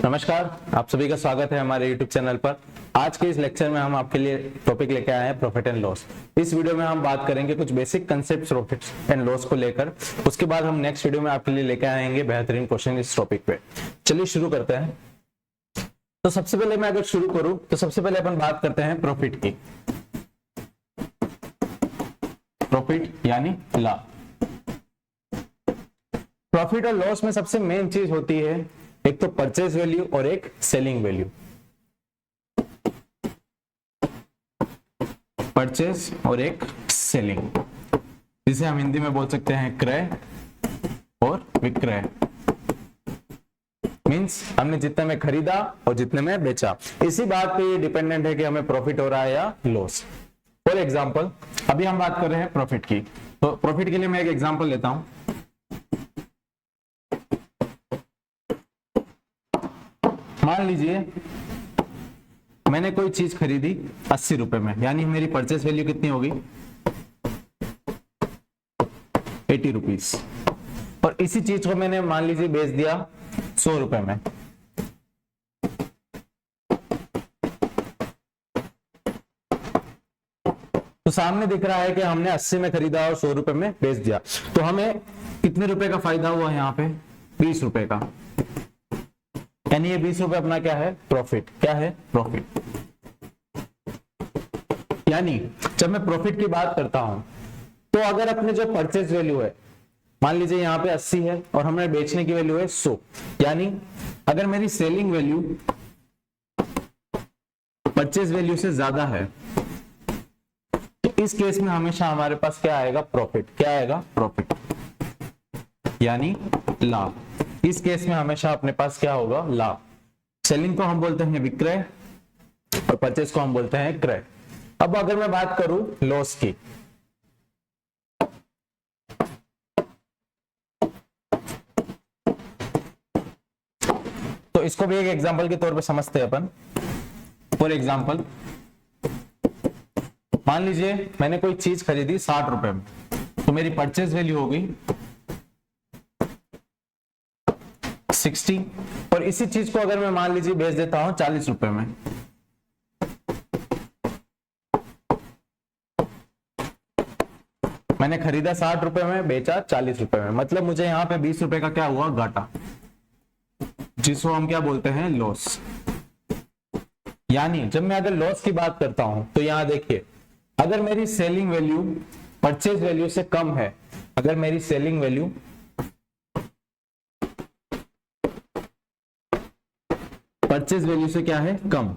नमस्कार, आप सभी का स्वागत है हमारे YouTube चैनल पर। आज के इस लेक्चर में हम आपके लिए टॉपिक लेके आए हैं प्रॉफिट एंड लॉस। इस वीडियो में हम बात करेंगे कुछ basic concept profit and loss को लेकर। उसके बाद हम नेक्स्ट वीडियो में आपके लिए लेके आएंगे बेहतरीन क्वेश्चन इस टॉपिक पे। चलिए शुरू करते हैं। तो सबसे पहले मैं अगर शुरू करूं तो सबसे पहले अपन बात करते हैं प्रॉफिट की। प्रॉफिट यानी लाभ। प्रॉफिट और लॉस में सबसे मेन चीज होती है एक तो परचेज वैल्यू और एक सेलिंग वैल्यू। परचेज और एक सेलिंग, जिसे हम हिंदी में बोल सकते हैं क्रय और विक्रय। मींस हमने जितने में खरीदा और जितने में बेचा, इसी बात पे ये डिपेंडेंट है कि हमें प्रॉफिट हो रहा है या लॉस। फॉर एग्जांपल अभी हम बात कर रहे हैं प्रॉफिट की, तो प्रॉफिट के लिए मैं एक एग्जांपल लेता हूं। मान लीजिए मैंने कोई चीज खरीदी 80 रुपए में, यानी मेरी परचेस वैल्यू कितनी होगी 80 रुपीज, और इसी चीज को मैंने मान लीजिए बेच दिया 100 रुपए में। तो सामने दिख रहा है कि हमने 80 में खरीदा और 100 रुपए में बेच दिया, तो हमें कितने रुपए का फायदा हुआ यहाँ पे 20 रुपए का, यानी ये 20 रुपए अपना क्या है प्रॉफिट। क्या है प्रॉफिट। यानी जब मैं प्रॉफिट की बात करता हूं तो अगर अपने जो परचेज वैल्यू है, मान लीजिए यहाँ पे 80 है और हमें बेचने की वैल्यू है 100, यानी अगर मेरी सेलिंग वैल्यू परचेज वैल्यू से ज्यादा है तो इस केस में हमेशा हमारे पास क्या आएगा प्रॉफिट। क्या आएगा प्रॉफिट यानी लाभ। इस केस में हमेशा अपने पास क्या होगा लाभ। सेलिंग को हम बोलते हैं विक्रय और परचेज को हम बोलते हैं क्रय। अब अगर मैं बात करूं लॉस की, तो इसको भी एक एग्जांपल के तौर पे समझते हैं अपन। फॉर एग्जांपल मान लीजिए मैंने कोई चीज खरीदी 60 रुपए में, तो मेरी परचेज वैल्यू होगी 60, और इसी चीज को अगर मैं मान लीजिए बेच देता हूं 40 रुपए में, मैंने खरीदा 60 रुपए में, बेचा 40 रुपए में, मतलब मुझे यहां पे 20 रुपए का क्या हुआ घाटा, जिसको हम क्या बोलते हैं लॉस। यानी जब मैं अगर लॉस की बात करता हूं तो यहां देखिए, अगर मेरी सेलिंग वैल्यू परचेज वैल्यू से कम है, अगर मेरी सेलिंग वैल्यू परचेज वैल्यू से क्या है कम,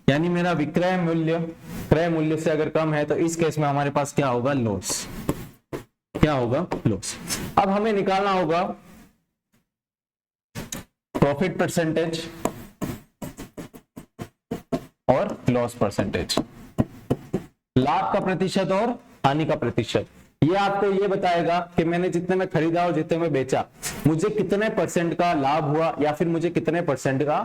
यानी मेरा विक्रय मूल्य क्रय मूल्य से अगर कम है, तो इस केस में हमारे पास क्या होगा लॉस। क्या होगा लॉस। अब हमें निकालना होगा प्रॉफिट परसेंटेज और लॉस परसेंटेज, लाभ का प्रतिशत और हानि का प्रतिशत। ये आपको ये बताएगा कि मैंने जितने में खरीदा और जितने में बेचा, मुझे कितने परसेंट का लाभ हुआ या फिर मुझे कितने परसेंट का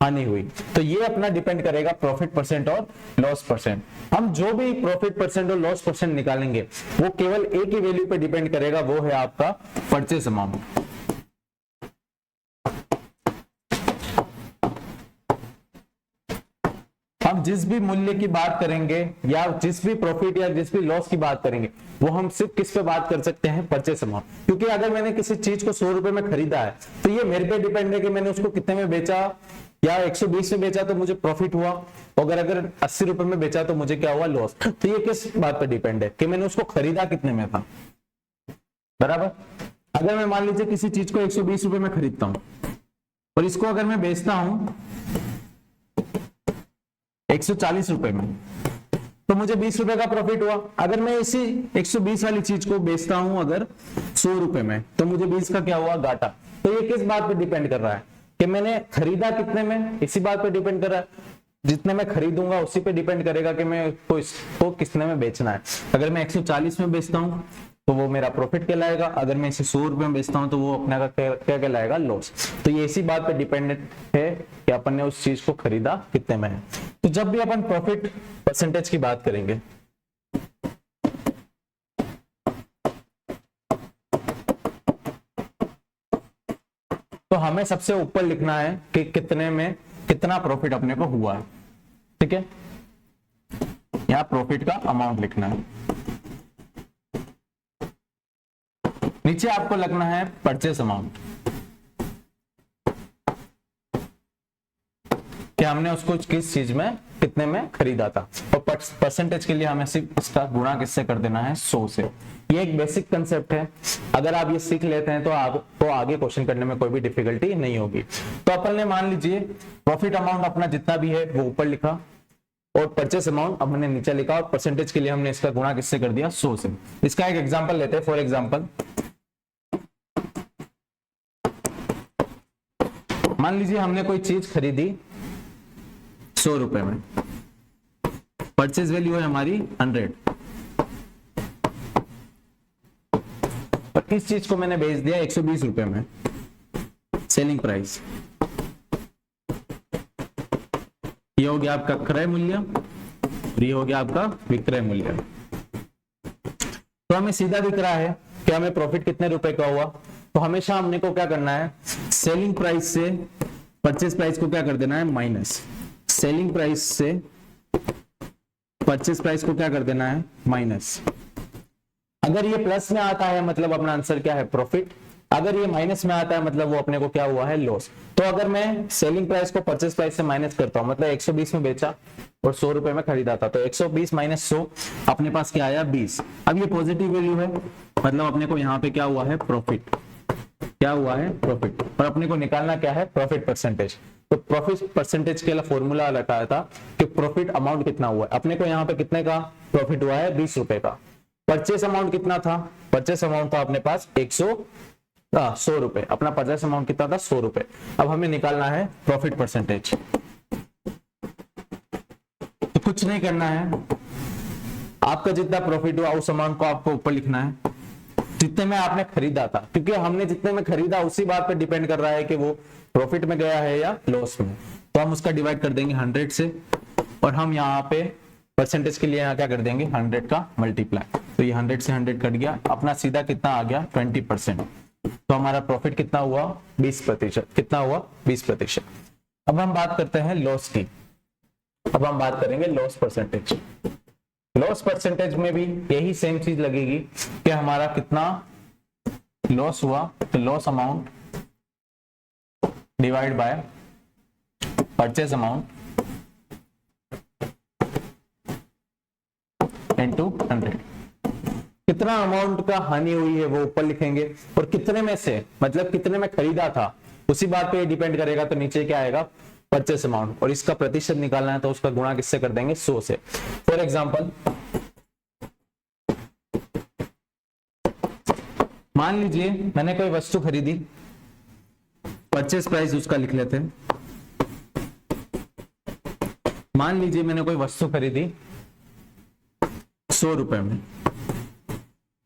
हानि हुई। तो ये अपना डिपेंड करेगा प्रॉफिट परसेंट और लॉस परसेंट। हम जो भी प्रॉफिट परसेंट और लॉस परसेंट निकालेंगे वो केवल एक ही वैल्यू पे डिपेंड करेगा, वो है आपका परचेज अमाउंट। हम जिस भी मूल्य की बात करेंगे या जिस भी प्रॉफिट या जिस भी लॉस की बात करेंगे, वो हम सिर्फ किस पे बात कर सकते हैं परचेज अमाउंट। क्योंकि अगर मैंने किसी चीज को 100 रुपए में खरीदा है तो ये मेरे पे डिपेंड है कि मैंने उसको कितने में बेचा, या 120 में बेचा तो मुझे प्रॉफिट हुआ, और अगर 80 रुपए में बेचा तो मुझे क्या हुआ लॉस। तो ये किस बात पर डिपेंड है कि मैंने उसको खरीदा कितने में था। बराबर। अगर मैं मान लीजिए किसी चीज को 120 रुपए में खरीदता हूं और इसको अगर मैं बेचता हूं 140 रुपए में, तो मुझे 20 रुपए का प्रॉफिट हुआ। अगर मैं इसी 120 वाली चीज को बेचता हूं अगर 100 रुपए में, तो मुझे 20 का क्या हुआ घाटा। तो ये किस बात पे डिपेंड कर रहा है कि मैंने खरीदा कितने में, इसी बात पे डिपेंड कर रहा है। जितने में खरीदूंगा उसी पे डिपेंड करेगा कि मैं इसको कितने में बेचना है। अगर मैं 140 में बेचता हूं तो वो मेरा प्रॉफिट कहलाएगा, अगर मैं इसे 100 रुपए में बेचता हूं तो वो अपने का क्या कहलाएगा लॉस। तो ये इसी बात पे डिपेंडेंट है कि अपन ने उस चीज को खरीदा कितने में है। तो जब भी अपन प्रॉफिट परसेंटेज की बात करेंगे तो हमें सबसे ऊपर लिखना है कि कितने में कितना प्रॉफिट अपने को हुआ है, ठीक है। यहाँ प्रॉफिट का अमाउंट लिखना है, नीचे आपको लिखना है परचेस अमाउंट, कि हमने उसको किस चीज में कितने में खरीदा था। और परसेंटेज के लिए हमें सिर्फ इसका गुणा किससे कर देना है, 100 से। ये एक बेसिक कंसेप्ट है, अगर आप ये सीख लेते हैं तो आगे क्वेश्चन करने में कोई भी डिफिकल्टी नहीं होगी। तो अपन ने मान लीजिए प्रॉफिट अमाउंट अपना जितना भी है वो ऊपर लिखा और परचेस अमाउंट हमने नीचे लिखा, और परसेंटेज के लिए हमने इसका गुणा किससे कर दिया, 100 से। इसका एक एग्जांपल लेते हैं। फॉर एग्जांपल मान लीजिए हमने कोई चीज खरीदी 100 रुपए में, परचेज वैल्यू है हमारी 100, और इस चीज को मैंने बेच दिया 120 रुपए में, सेलिंग प्राइस। ये हो गया आपका क्रय मूल्य और ये हो गया आपका विक्रय मूल्य। तो हमें सीधा दिख रहा है कि हमें प्रॉफिट कितने रुपए का हुआ। तो हमेशा हमने को क्या करना है, सेलिंग प्राइस से परचेज प्राइस को क्या कर देना है, माइनस। सेलिंग प्राइस से परचेज प्राइस को क्या कर देना है, माइनस। अगर ये प्लस में आता है मतलब अपना आंसर क्या है, प्रॉफिट। अगर ये माइनस में आता है मतलब वो अपने को क्या हुआ है, लॉस। तो अगर मैं सेलिंग प्राइस को परचेज प्राइस से माइनस करता हूं, मतलब 120 में बेचा और 100 रुपए में खरीदा था, तो 120 माइनस 100 अपने पास क्या आया, 20। अब ये पॉजिटिव वैल्यू है मतलब अपने को यहाँ पे क्या हुआ है, प्रॉफिट। क्या हुआ है, प्रॉफिट। और अपने को निकालना क्या है, प्रॉफिट परसेंटेज। तो प्रॉफिट परसेंटेज के लिए फॉर्मूला रखा था कि प्रॉफिट अमाउंट कितना हुआ है। अपने को यहाँ पे कितने का प्रॉफिट हुआ है, 20 रुपए का। परचेस अमाउंट कितना था, परचेस अमाउंट था अपने पास 100 रुपए। अपना परचेस अमाउंट कितना था, 100 रुपए। अब हमें निकालना है प्रॉफिट परसेंटेज। तो कुछ नहीं करना है, आपका जितना प्रॉफिट हुआ उस अमाउंट को आपको ऊपर लिखना है, जितने में आपने खरीदा था, क्योंकि हमने जितने में खरीदा उसी बात पे डिपेंड कर रहा है कि वो प्रॉफिट में गया है या लॉस में। तो हम उसका डिवाइड कर देंगे 100 से, और हम यहाँ पे परसेंटेज के लिए यहाँ क्या कर देंगे, 100 का मल्टीप्लाई। तो ये 100 से 100 कट गया, अपना सीधा कितना आ गया, 20%। तो हमारा प्रॉफिट कितना हुआ, 20%। कितना हुआ, 20%। अब हम बात करते हैं लॉस की। अब हम बात करेंगे लॉस परसेंटेज। लॉस परसेंटेज में भी यही सेम चीज लगेगी कि हमारा कितना लॉस हुआ, तो loss amount divide by purchase amount into 100। कितना अमाउंट का हानि हुई है वो ऊपर लिखेंगे, और कितने में से मतलब कितने में खरीदा था उसी बात पे डिपेंड करेगा। तो नीचे क्या आएगा, परचेस अमाउंट, और इसका प्रतिशत निकालना है तो उसका गुणा किससे कर देंगे, 100 से। फॉर एग्जांपल मान लीजिए मैंने कोई वस्तु खरीदी, परचेस प्राइस उसका लिख लेते हैं। मान लीजिए मैंने कोई वस्तु खरीदी 100 रुपए में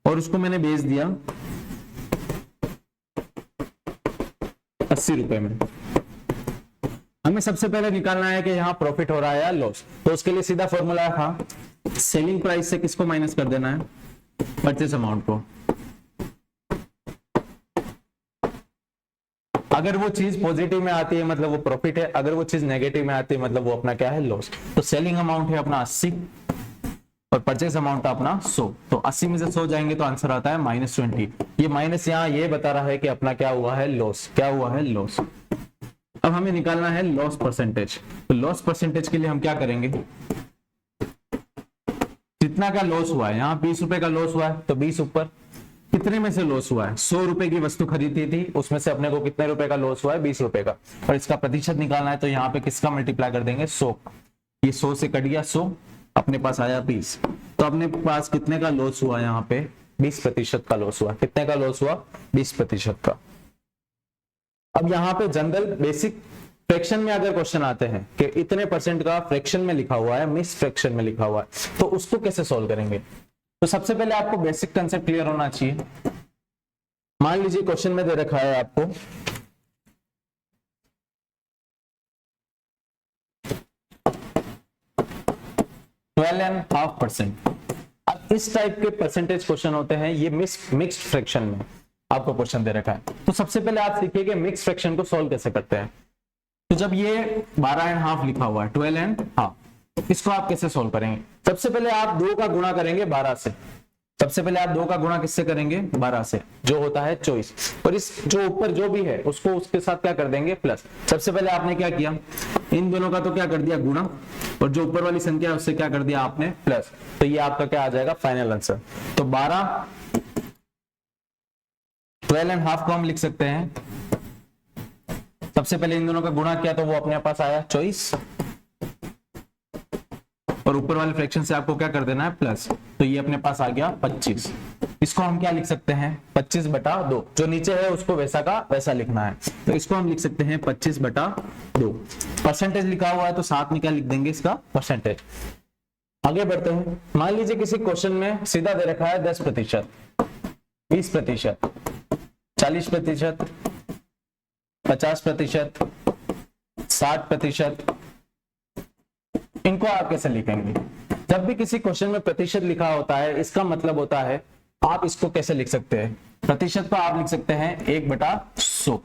और उसको मैंने बेच दिया 80 रुपए में। हमें सबसे पहले निकालना है कि यहाँ प्रॉफिट हो रहा है या लॉस। तो उसके लिए सीधा फॉर्मूला था, सेलिंग प्राइस से किसको माइनस कर देना है, परचेस अमाउंट को। अगर वो चीज पॉजिटिव में आती है मतलब वो प्रॉफिट है, अगर वो चीज नेगेटिव में आती है मतलब वो अपना क्या है, लॉस। तो सेलिंग अमाउंट है अपना 80 और परचेस अमाउंट अपना 100। तो 80 में से 100 जाएंगे तो आंसर आता है -20। ये माइनस यहाँ ये बता रहा है कि अपना क्या हुआ है, लॉस। क्या हुआ है, लॉस। अब हमें निकालना है लॉस परसेंटेज। तो लॉस परसेंटेज के लिए हम क्या करेंगे, जितना का लॉस हुआ है, यहाँ 20 रुपए का लॉस हुआ है तो 20 ऊपर। कितने में से लॉस हुआ है, 100 रुपए की वस्तु खरीदी थी, उसमें से अपने को कितने रुपए का लॉस हुआ है, 20 रुपए का। और इसका प्रतिशत निकालना है तो यहाँ पे किसका मल्टीप्लाई कर देंगे, 100। ये 100 से कट गया 100, अपने पास आया 20। तो अपने पास कितने का लॉस हुआ, यहाँ पे 20% का लॉस हुआ। कितने का लॉस हुआ, 20% का। अब यहाँ पे जनरल बेसिक फ्रैक्शन में अगर क्वेश्चन आते हैं कि इतने परसेंट का फ्रैक्शन में लिखा हुआ है, मिस फ्रैक्शन में लिखा हुआ है, तो उसको कैसे सॉल्व करेंगे। तो सबसे पहले आपको बेसिक कंसेप्ट क्लियर होना चाहिए। मान लीजिए क्वेश्चन में दे रखा है आपको 12.5%। अब इस टाइप के परसेंटेज क्वेश्चन होते हैं ये मिक्स्ड फ्रैक्शन में। आपको क्वेश्चन दे रखा है। तो सबसे पहले आप सीखिए कि मिक्स फ्रैक्शन को सॉल्व कैसे करते हैं। तो जब ये 12.5 लिखा हुआ है, 12.5, इसको आप कैसे सॉल्व करेंगे? सबसे पहले आप 2 का गुणा करेंगे 12 से। सबसे पहले आप 2 का गुणा किससे करेंगे? 12 से, जो होता है 24। और इस जो ऊपर जो भी है उसको उसके साथ क्या कर देंगे? प्लस। सबसे पहले आपने क्या किया? इन दोनों का तो क्या कर दिया? गुणा, और जो ऊपर वाली संख्या है उससे क्या कर दिया आपने? प्लस। तो ये आपका क्या आ जाएगा? Final answer. तो 12, 12.5 को हम लिख सकते हैं, सबसे पहले इन दोनों का गुणा किया तो वो अपने पास आया 24, और ऊपर वाले फ्रैक्शन से आपको क्या कर देना है? प्लस। तो ये अपने पास आ गया 25। इसको हम क्या लिख सकते हैं? 25/2। जो नीचे है उसको वैसा का वैसा लिखना है, तो इसको हम लिख सकते हैं 25/2। परसेंटेज लिखा हुआ है तो साथ में क्या लिख देंगे? इसका परसेंटेज। आगे बढ़ते हैं। मान लीजिए किसी क्वेश्चन में सीधा दे रखा है 10%, 20%, 40%, 50%, 60%। इनको आप कैसे लिखेंगे? जब भी किसी क्वेश्चन में प्रतिशत लिखा होता है, इसका मतलब होता है आप इसको कैसे लिख सकते हैं? प्रतिशत को आप लिख सकते हैं 1/100।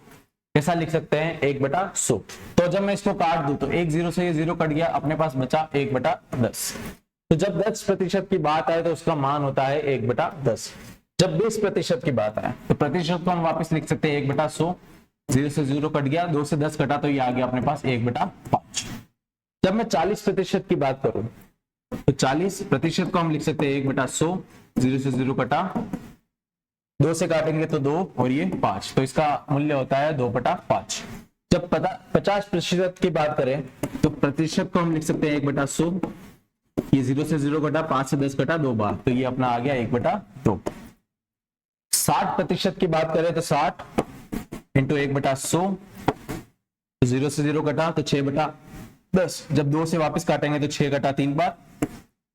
कैसा लिख सकते हैं? 1/100। तो जब मैं इसको काट दूं तो 1 0 से ये 0 कट गया, अपने पास बचा 1/10। तो जब 10% की बात आए तो उसका मान होता है 1/10। जब 20% की बात आए तो प्रतिशत को हम वापस लिख सकते हैं 1/100। 0 से 0 कट गया, 2 से 10 कटा तो ये आ गया अपने पास 1/5। जब मैं 40% की बात करूं तो 40% को हम लिख सकते हैं 1/100। 0 से 0 कटा, 2 से काटेंगे तो 2 और ये 5, तो इसका मूल्य होता है 2/5। जब 50% की बात करें तो प्रतिशत को हम लिख सकते हैं 1/100। ये 0 से 0 कटा, 5 से 10 कटा 2 बार, तो ये अपना आ गया 1/2। 60% की बात करें तो 60 इंटू 1/100, 0 से 0 कटा तो 6/10। जब 2 से वापस काटेंगे तो 6 कटा 3 बार,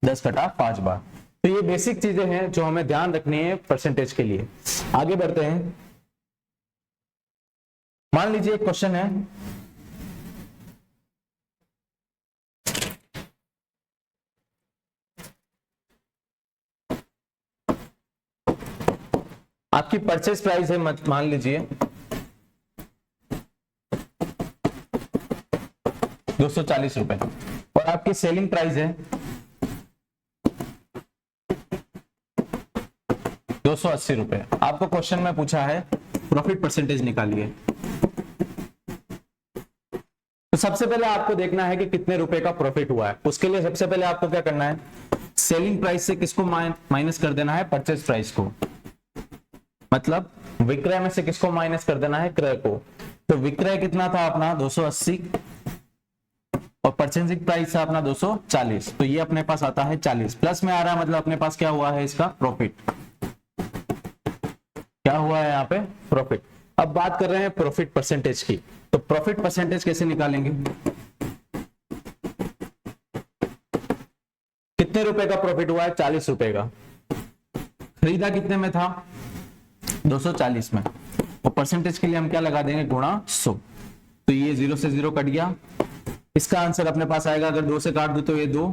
10 कटा 5 बार। तो ये बेसिक चीजें हैं जो हमें ध्यान रखनी है परसेंटेज के लिए। आगे बढ़ते हैं। मान लीजिए एक क्वेश्चन है, आपकी परचेज प्राइस है मान लीजिए 240 रुपए, और आपकी सेलिंग प्राइस है 280 रुपए। आपको क्वेश्चन में पूछा है प्रॉफिट परसेंटेज निकालिए। तो सबसे पहले आपको देखना है कि कितने रुपए का प्रॉफिट हुआ है। उसके लिए सबसे पहले आपको क्या करना है? सेलिंग प्राइस से किसको माइनस कर देना है? परचेज प्राइस को। मतलब विक्रय में से किसको माइनस कर देना है? क्रय को। तो विक्रय कितना था अपना? 280, और परचेजिंग प्राइस था अपना 240। तो ये अपने पास आता है 40, प्लस में आ रहा है, मतलब अपने पास क्या हुआ है? इसका प्रॉफिट। क्या हुआ है यहाँ पे? प्रॉफिट। अब बात कर रहे हैं प्रॉफिट परसेंटेज की। तो प्रॉफिट परसेंटेज कैसे निकालेंगे? कितने रुपए का प्रॉफिट हुआ है? 40 रुपए का। खरीदा कितने में था? 240 में। और परसेंटेज के लिए हम क्या लगा देंगे? गुणा 100। तो ये 0 से 0 कट गया। इसका आंसर अपने पास आएगा, अगर 2 से काट दो तो ये 2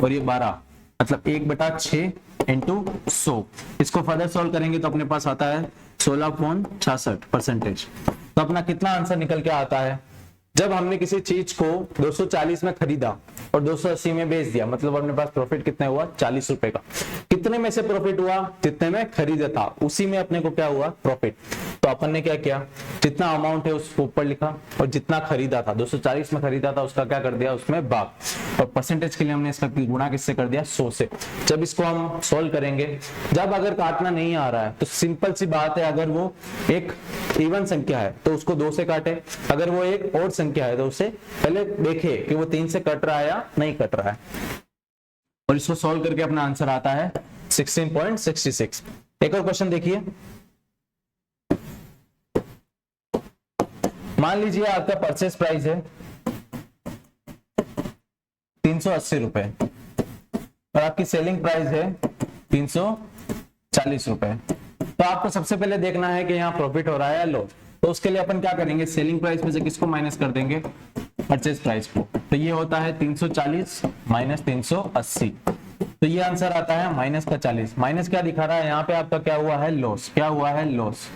और ये 12, मतलब 1/6 इंटू 100। इसको फर्दर सॉल्व करेंगे तो अपने पास आता है 16.66%। तो अपना कितना आंसर निकल के आता है? जब हमने किसी चीज को 240 में खरीदा और 280 में बेच दिया, मतलब अपने पास प्रॉफिट कितना हुआ? 40 रुपए का। कितने में से प्रॉफिट हुआ? जितने में खरीदा था उसी में अपने को क्या हुआ? प्रॉफिट। तो अपन ने क्या किया? जितना अमाउंट है उसको ऊपर लिखा, और जितना खरीदा था 240 में खरीदा था उसका क्या कर दिया? उसमें भाग। और परसेंटेज के लिए हमने इसका गुणा किससे कर दिया? 100 से। जब इसको हम सोल्व करेंगे, जब अगर काटना नहीं आ रहा है तो सिंपल सी बात है, अगर वो एक इवन संख्या है तो उसको 2 से काटे, अगर वो एक ऑड संख्या है तो उसे पहले देखे कि वो 3 से कट रहा है या नहीं कट रहा है, और इसको सॉल्व करके अपना आंसर आता है 16.66। एक और क्वेश्चन देखिए। मान लीजिए आपका परचेस प्राइस है 380 रुपए और आपकी सेलिंग प्राइस है 340 रुपए। तो आपको सबसे पहले देखना है कि यहाँ प्रॉफिट हो रहा है या लॉस। तो उसके लिए अपन क्या करेंगे? सेलिंग प्राइस में से किसको माइनस कर देंगे? परचेज प्राइस को। तो ये होता है 340 माइनस 380। तो ये आंसर आता है माइनस का 40। माइनस क्या दिखा रहा है यहाँ पे आपका, क्या हुआ है, लॉस। क्या हुआ है, लॉस।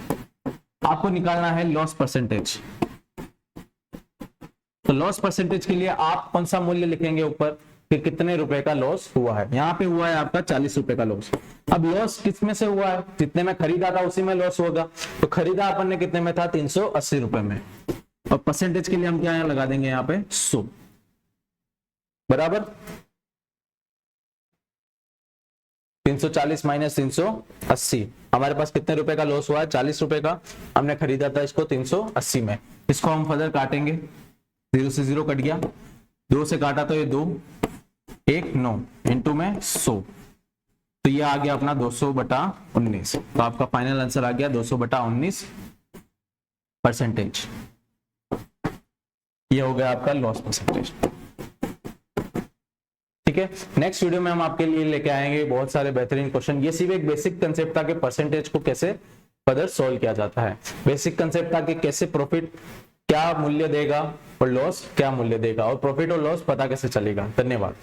आपको निकालना है लॉस परसेंटेज। तो लॉस परसेंटेज के लिए आप कौन सा मूल्य लिखेंगे ऊपर कि कितने रुपए का लॉस हुआ है। यहाँ पे हुआ है आपका 40 रुपए का लॉस। अब लॉस किस में से हुआ है, जितने में खरीदा था उसी में लॉस होगा। तो खरीदा अपन ने कितने में था, 380 रुपए में। और परसेंटेज के लिए हम क्या यहाँ लगा देंगे, यहाँ पे 100 बराबर 340 माइनस 380। हमारे पास कितने रुपए का लॉस हुआ है, 40 रुपए का। हमने खरीदा था इसको 380 में। इसको हम फर्दर काटेंगे, 0 से 0 कट गया, 2 से काटा तो ये 2, 1 9 इंटू में 100, तो ये आ गया अपना 200/19। तो आपका फाइनल आंसर आ गया 200/19 परसेंटेज। ये हो गया आपका लॉस परसेंटेज। ठीक है, नेक्स्ट वीडियो में हम आपके लिए लेके आएंगे बहुत सारे बेहतरीन क्वेश्चन। ये सिर्फ एक बेसिक कंसेप्ट था कि परसेंटेज को कैसे फर्दर सॉल्व किया जाता है। बेसिक कंसेप्ट था कि कैसे प्रॉफिट क्या मूल्य देगा और लॉस क्या मूल्य देगा, और प्रॉफिट और लॉस पता कैसे चलेगा। धन्यवाद।